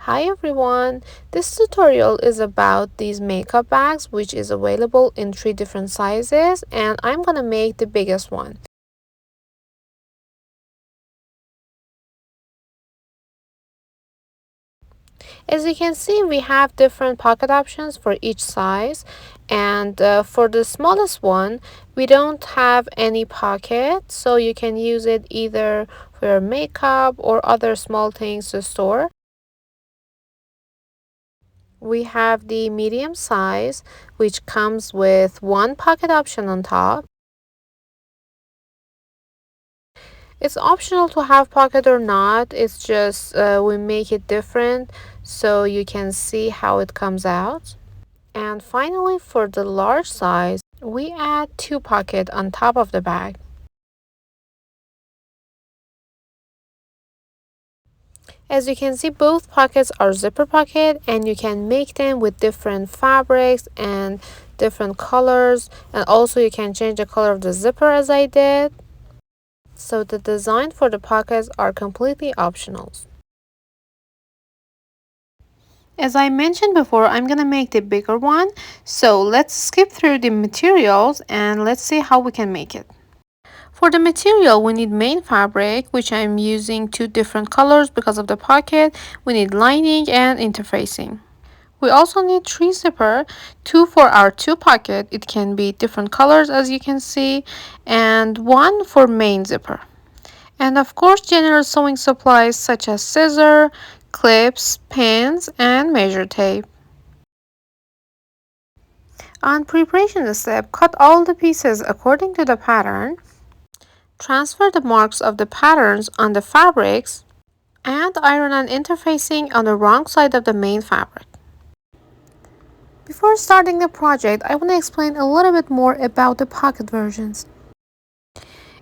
Hi everyone, this tutorial is about these makeup bags which is available in 3 different sizes and I'm gonna make the biggest one. As you can see, we have different pocket options for each size, and for the smallest one we don't have any pocket, so you can use it either for your makeup or other small things to store. We have the medium size, which comes with one pocket option on top. It's optional to have pocket or not, it's just we make it different so you can see how it comes out. And finally, for the large size, we add 2 pockets on top of the bag. As you can see, both pockets are zipper pocket and you can make them with different fabrics and different colors, and also you can change the color of the zipper as I did. So the design for the pockets are completely optional. As I mentioned before, I'm gonna make the bigger one. So let's skip through the materials and let's see how we can make it. For the material, we need main fabric, which I'm using 2 different colors because of the pocket. We need lining and interfacing. We also need 3 zipper, 2 for our 2 pocket. It can be different colors as you can see, and 1 for main zipper. And of course, general sewing supplies such as scissors, clips, pins, and measure tape. On preparation step, cut all the pieces according to the pattern. Transfer the marks of the patterns on the fabrics and iron and interfacing on the wrong side of the main fabric. Before starting the project, I want to explain a little bit more about the pocket versions.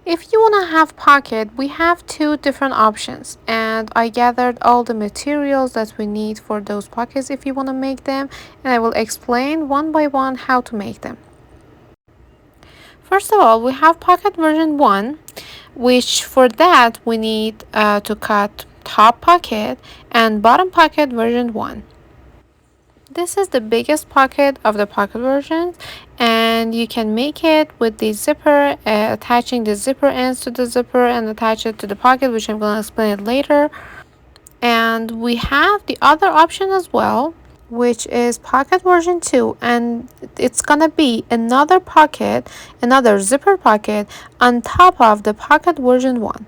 If you want to have pocket, we have 2 different options, and I gathered all the materials that we need for those pockets if you want to make them, and I will explain one by one how to make them. First of all, we have pocket version 1, which for that we need to cut top pocket and bottom pocket version 1. This is the biggest pocket of the pocket version, and you can make it with the zipper, attaching the zipper ends to the zipper and attach it to the pocket, which I'm going to explain it later. And we have the other option as well, which is pocket version 2, and it's gonna be another pocket, another zipper pocket on top of the pocket version 1.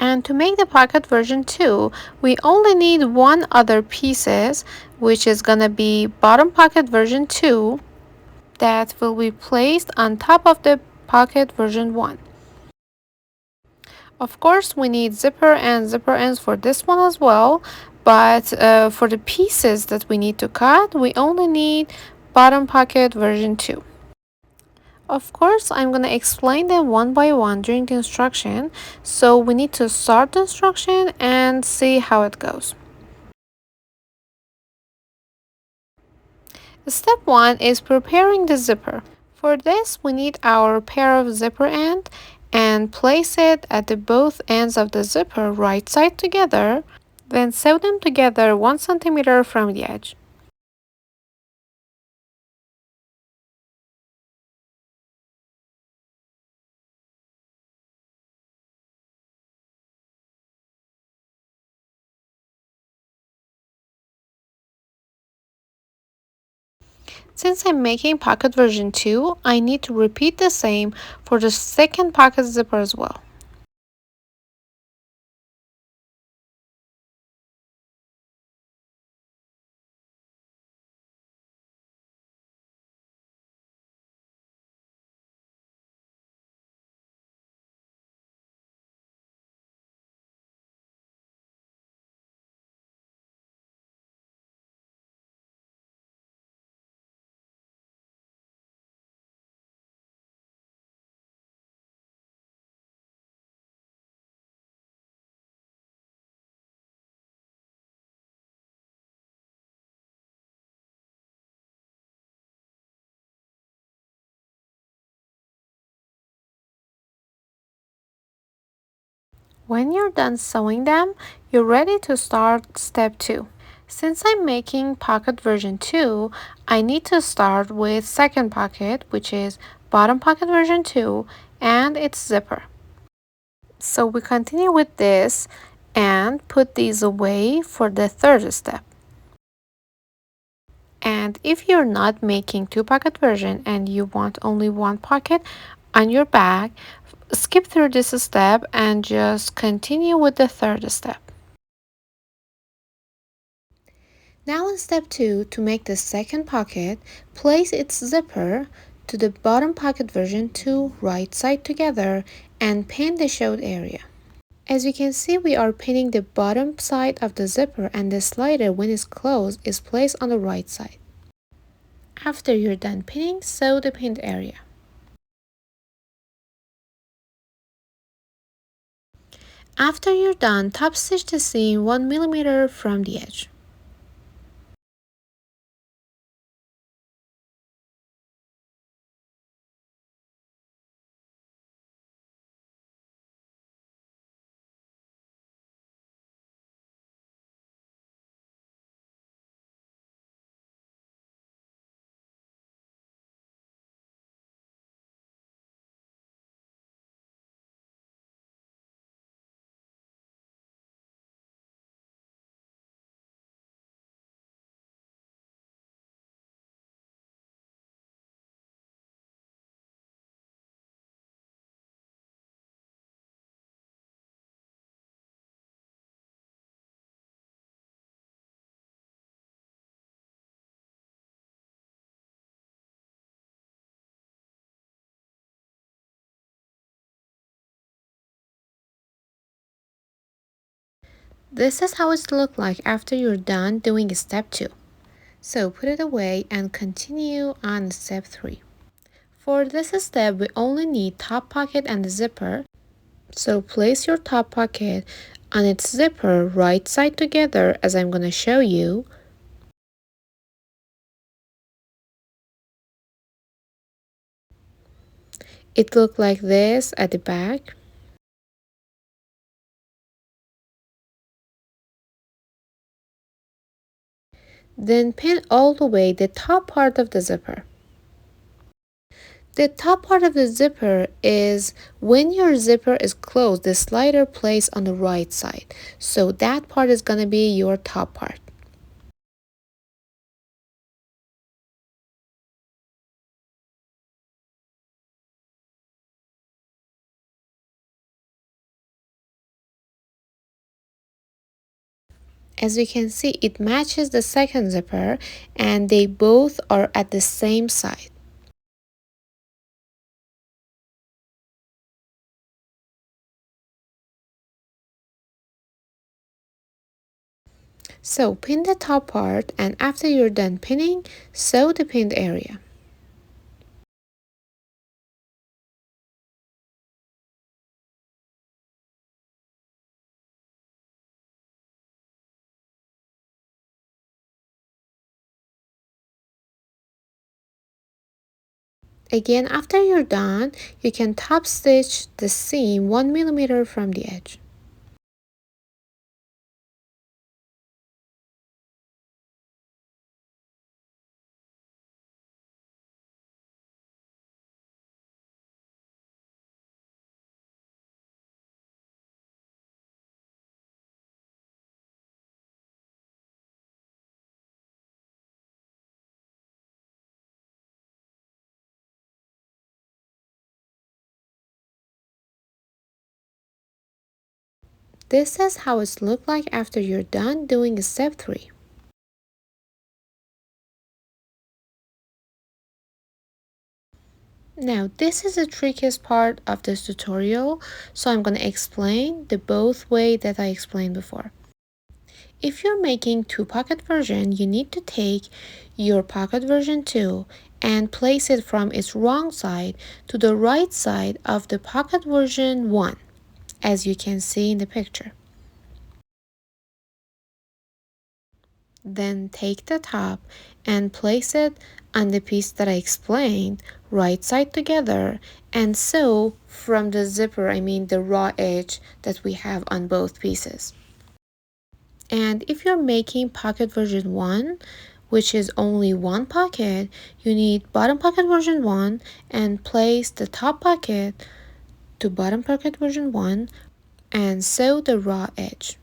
And to make the pocket version 2, we only need one other pieces, which is gonna be bottom pocket version 2, that will be placed on top of the pocket version 1. Of course, we need zipper and zipper ends for this one as well, but for the pieces that we need to cut, we only need bottom pocket version 2. Of course, I'm going to explain them one by one during the instruction, so we need to start the instruction and see how it goes. Step 1 is preparing the zipper. For this, we need our pair of zipper end and place it at the both ends of the zipper right side together, then sew them together 1 centimeter from the edge. Since I'm making pocket version 2, I need to repeat the same for the second pocket zipper as well. When you're done sewing them, you're ready to start step 2. Since I'm making pocket version 2, I need to start with second pocket, which is bottom pocket version 2 and its zipper. So we continue with this and put these away for the third step. And if you're not making two pocket version and you want only one pocket on your bag, skip through this step and just continue with the third step. Now in step 2, to make the second pocket, place its zipper to the bottom pocket version 2 right side together and pin the showed area. As you can see, we are pinning the bottom side of the zipper and the slider when it's closed is placed on the right side. After you're done pinning, sew the pinned area. After you're done, top stitch the seam 1 millimeter from the edge. This is how it looks like after you're done doing step 2. So put it away and continue on step 3. For this step, we only need top pocket and the zipper. So place your top pocket on its zipper right side together as I'm going to show you. It looked like this at the back. Then pin all the way the top part of the zipper. The top part of the zipper is when your zipper is closed, the slider placed on the right side. So that part is going to be your top part. As you can see, it matches the second zipper and they both are at the same side. So pin the top part and after you're done pinning, sew the pinned area. Again, after you're done, you can top stitch the seam 1 millimeter from the edge. This is how it looks like after you're done doing step 3. Now this is the trickiest part of this tutorial, so I'm going to explain the both way that I explained before. If you're making two pocket version, you need to take your pocket version 2 and place it from its wrong side to the right side of the pocket version 1, as you can see in the picture. Then take the top and place it on the piece that I explained, right side together, and sew from the zipper, I mean the raw edge that we have on both pieces. And if you're making pocket version 1, which is only one pocket, you need bottom pocket version 1 and place the top pocket to bottom pocket version 1 and sew the raw edge.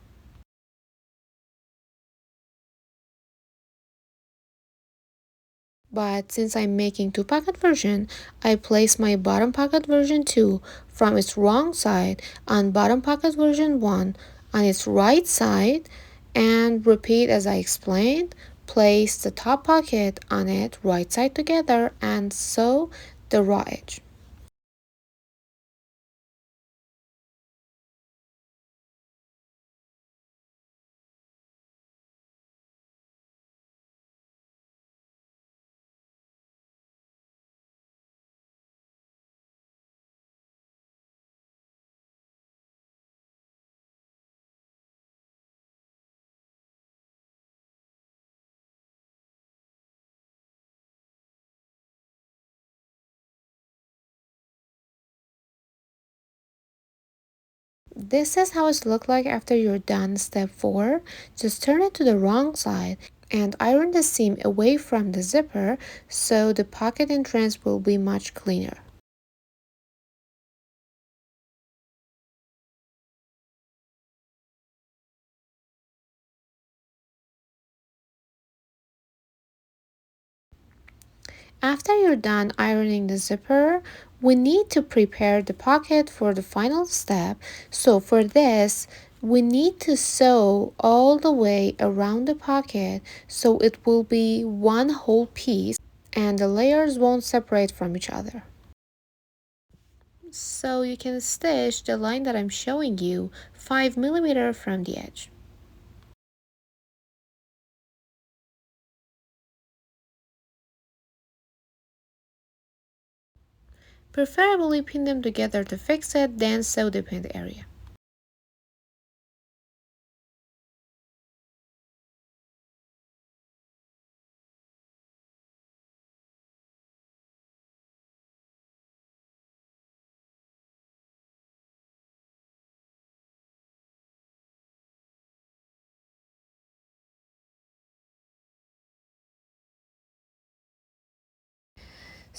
But since I'm making two pocket version, I place my bottom pocket version 2 from its wrong side on bottom pocket version 1 on its right side and repeat as I explained. Place the top pocket on it right side together and sew the raw edge. This is how it looks like after you're done step 4. Just turn it to the wrong side and iron the seam away from the zipper so the pocket entrance will be much cleaner. After you're done ironing the zipper, we need to prepare the pocket for the final step. So for this, we need to sew all the way around the pocket so it will be one whole piece and the layers won't separate from each other. So you can stitch the line that I'm showing you 5 mm from the edge. Preferably pin them together to fix it, then sew the pinned area.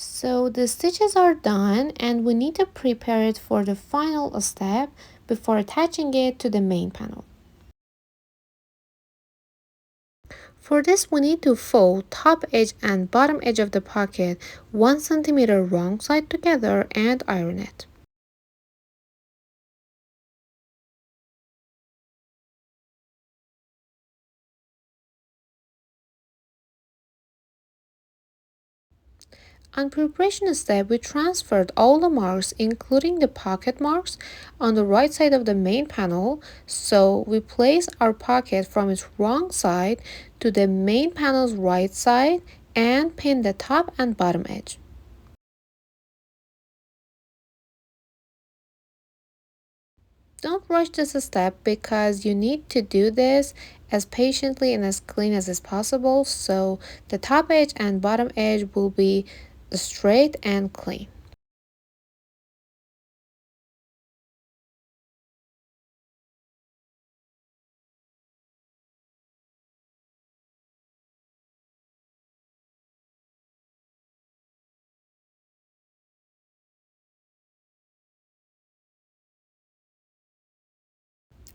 So the stitches are done and we need to prepare it for the final step before attaching it to the main panel. For this we need to fold top edge and bottom edge of the pocket 1 centimeter wrong side together and iron it. On preparation step, we transferred all the marks, including the pocket marks, on the right side of the main panel. So we place our pocket from its wrong side to the main panel's right side and pin the top and bottom edge. Don't rush this step because you need to do this as patiently and as clean as is possible so the top edge and bottom edge will be straight and clean.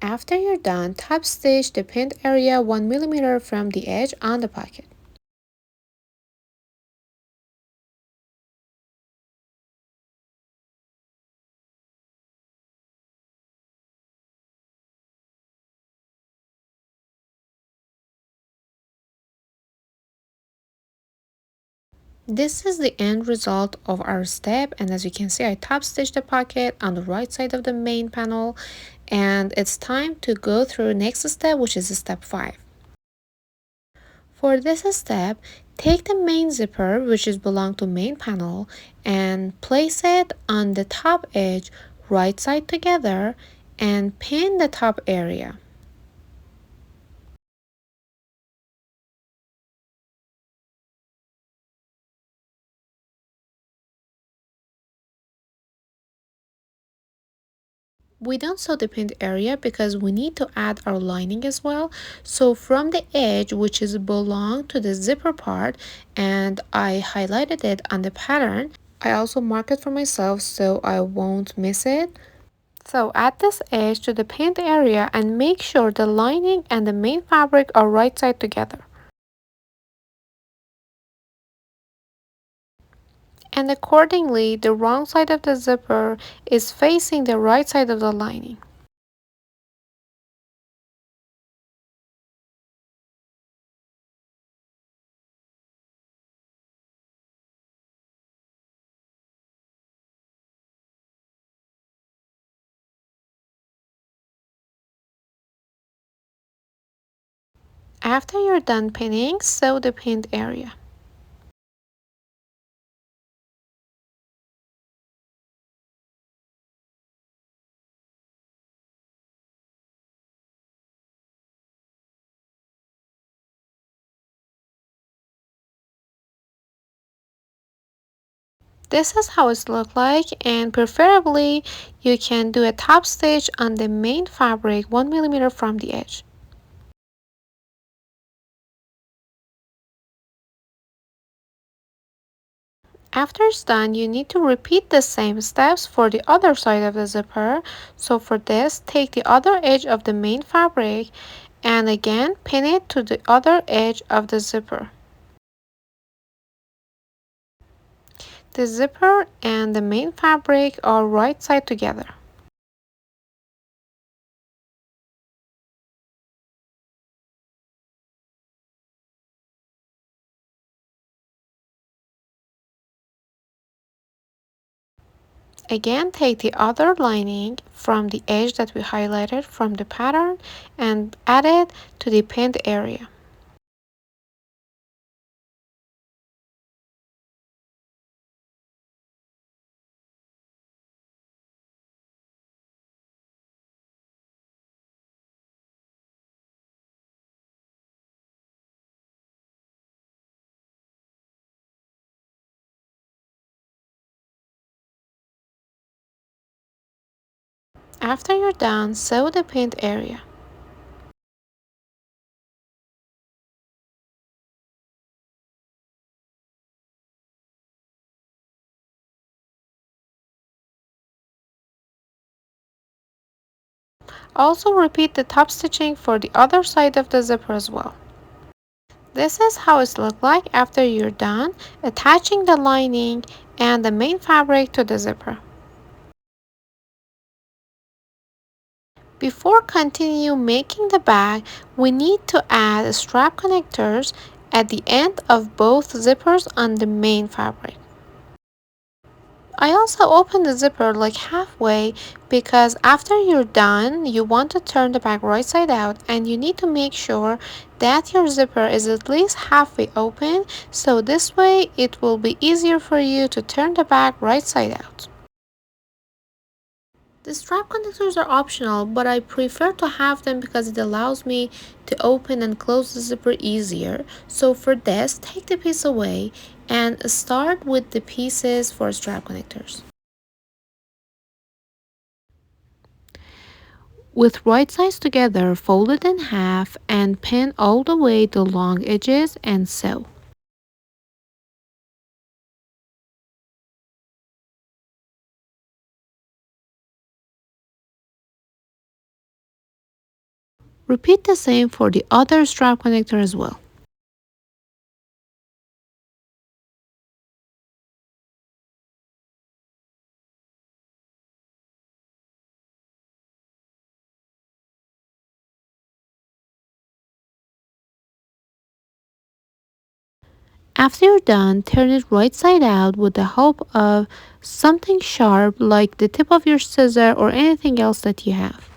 After you're done, top stitch the pinned area 1 mm from the edge on the pocket. This is the end result of our step, and as you can see I top stitched the pocket on the right side of the main panel, and it's time to go through next step, which is step 5. For this step, take the main zipper, which is belong to main panel, and place it on the top edge right side together and pin the top area. We don't sew the pinned area because we need to add our lining as well. So from the edge, which is belong to the zipper part, and I highlighted it on the pattern, I also mark it for myself so I won't miss it. So add this edge to the pinned area and make sure the lining and the main fabric are right side together. And accordingly, the wrong side of the zipper is facing the right side of the lining. After you're done pinning, sew the pinned area. This is how it looks like, and preferably you can do a top stitch on the main fabric 1 mm from the edge. After it's done, you need to repeat the same steps for the other side of the zipper. So for this, take the other edge of the main fabric and again pin it to the other edge of the zipper. The zipper and the main fabric are right side together. Again, take the other lining from the edge that we highlighted from the pattern and add it to the pinned area. After you're done, sew the pinned area. Also repeat the top stitching for the other side of the zipper as well. This is how it looks like after you're done attaching the lining and the main fabric to the zipper. Before continue making the bag, we need to add strap connectors at the end of both zippers on the main fabric. I also open the zipper like halfway because after you're done, you want to turn the bag right side out and you need to make sure that your zipper is at least halfway open, so this way it will be easier for you to turn the bag right side out. The strap connectors are optional, but I prefer to have them because it allows me to open and close the zipper easier. So for this, take the piece away and start with the pieces for strap connectors. With right sides together, fold it in half and pin all the way the long edges and sew. Repeat the same for the other strap connector as well. After you're done, turn it right side out with the help of something sharp like the tip of your scissor or anything else that you have.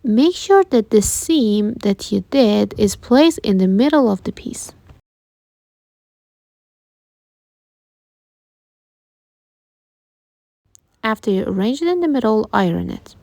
Make sure that the seam that you did is placed in the middle of the piece. After you arrange it in the middle, iron it.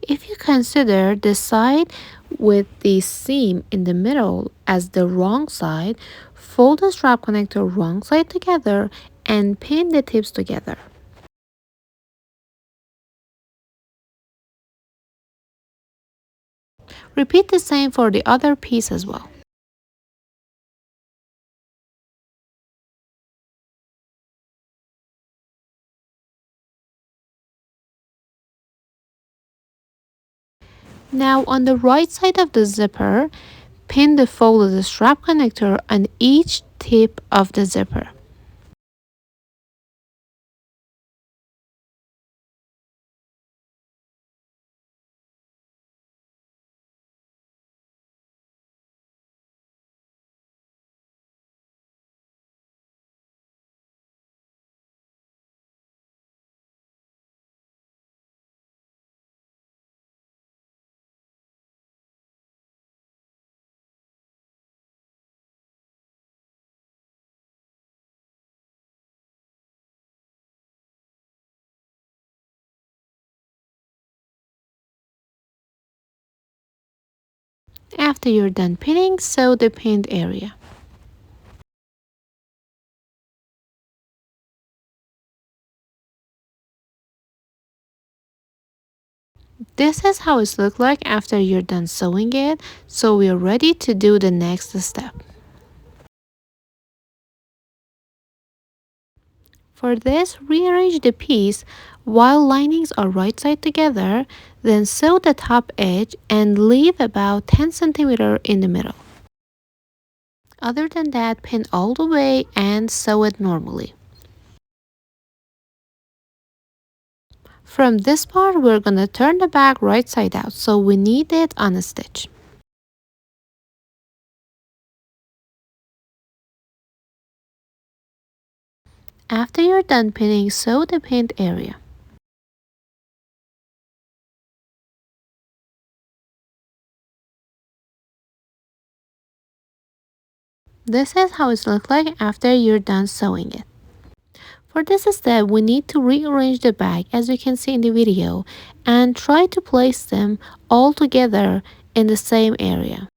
If you consider the side with the seam in the middle as the wrong side, fold the strap connector wrong side together and pin the tips together. Repeat the same for the other piece as well. Now on the right side of the zipper, pin the folded strap connector on each tip of the zipper. After you're done pinning, sew the pinned area. This is how it looks like after you're done sewing it, so we're ready to do the next step. For this, rearrange the piece while linings are right side together, then sew the top edge and leave about 10 cm in the middle. Other than that, pin all the way and sew it normally. From this part, we're gonna turn the back right side out, so we need it on a stitch. After you're done pinning, sew the pinned area. This is how it looks like after you're done sewing it. For this step, we need to rearrange the bag as you can see in the video and try to place them all together in the same area.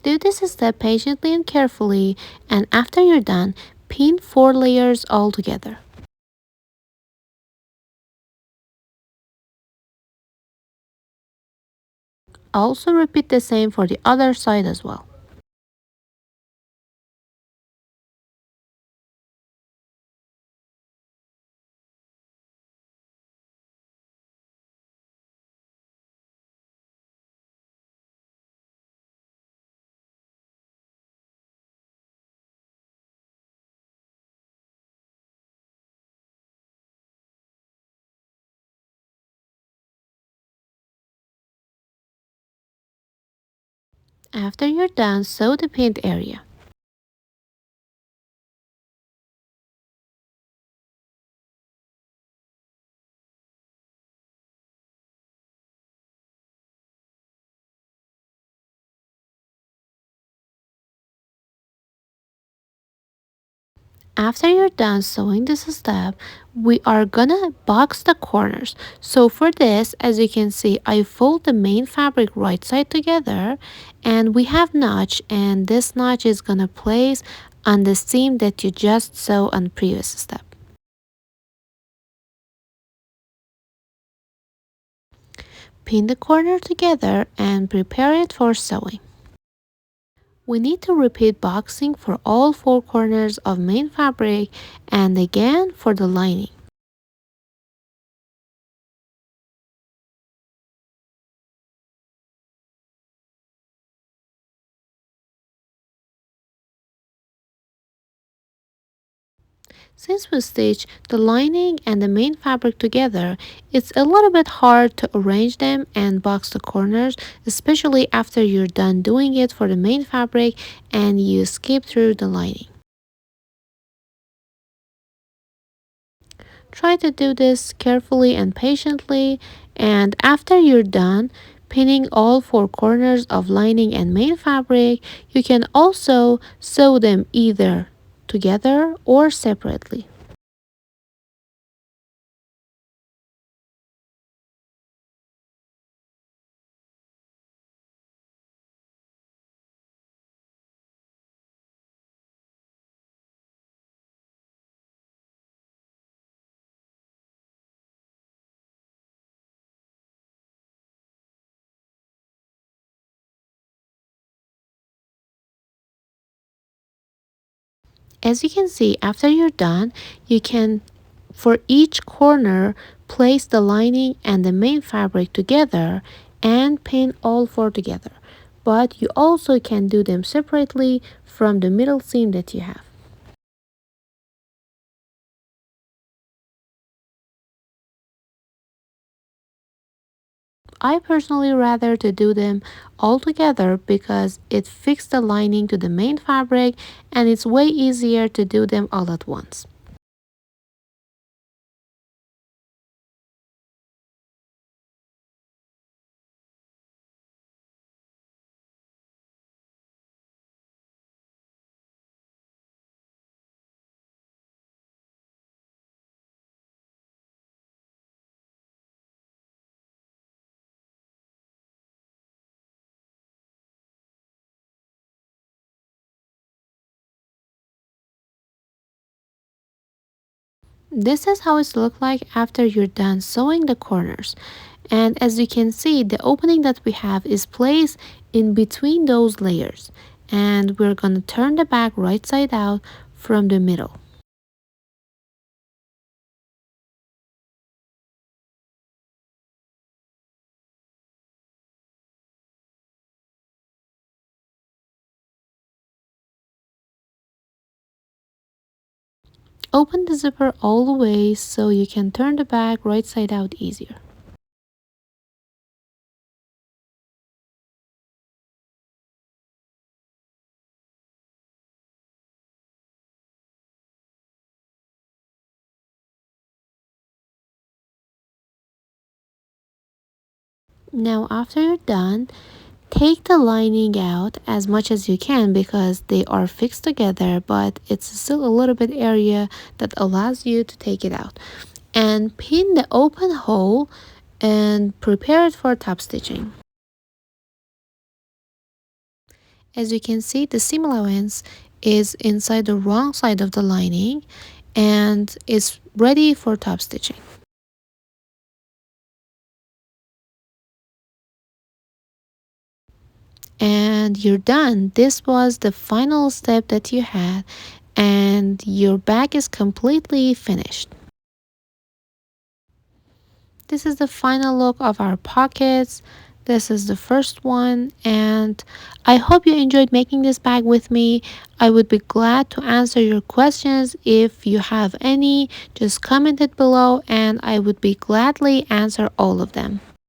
Do this step patiently and carefully, and after you're done, pin 4 layers all together. Also repeat the same for the other side as well. After you're done, sew the pinned area. After you're done sewing this step, we are gonna box the corners. So for this, as you can see, I fold the main fabric right side together and we have notch, and this notch is gonna place on the seam that you just sew on the previous step. Pin the corner together and prepare it for sewing. We need to repeat boxing for all 4 corners of main fabric and again for the lining. Since we stitch the lining and the main fabric together, it's a little bit hard to arrange them and box the corners, especially after you're done doing it for the main fabric and you skip through the lining. Try to do this carefully and patiently, and after you're done pinning all 4 corners of lining and main fabric, you can also sew them either together or separately. As you can see, after you're done, you can, for each corner, place the lining and the main fabric together and pin all four together. But you also can do them separately from the middle seam that you have. I personally rather to do them all together because it fixes the lining to the main fabric and it's way easier to do them all at once. This is how it's look like after you're done sewing the corners. And as you can see, the opening that we have is placed in between those layers. And we're gonna turn the back right side out from the middle. Open the zipper all the way so you can turn the back right side out easier. Now after you're done, take the lining out as much as you can because they are fixed together, but it's still a little bit area that allows you to take it out. And pin the open hole and prepare it for top stitching. As you can see, the seam allowance is inside the wrong side of the lining and is ready for top stitching. And you're done. This was the final step that you had, and your bag is completely finished. This is the final look of our pockets. This is the first one, and I hope you enjoyed making this bag with me. I would be glad to answer your questions. If you have any, just comment it below and I would be gladly answer all of them.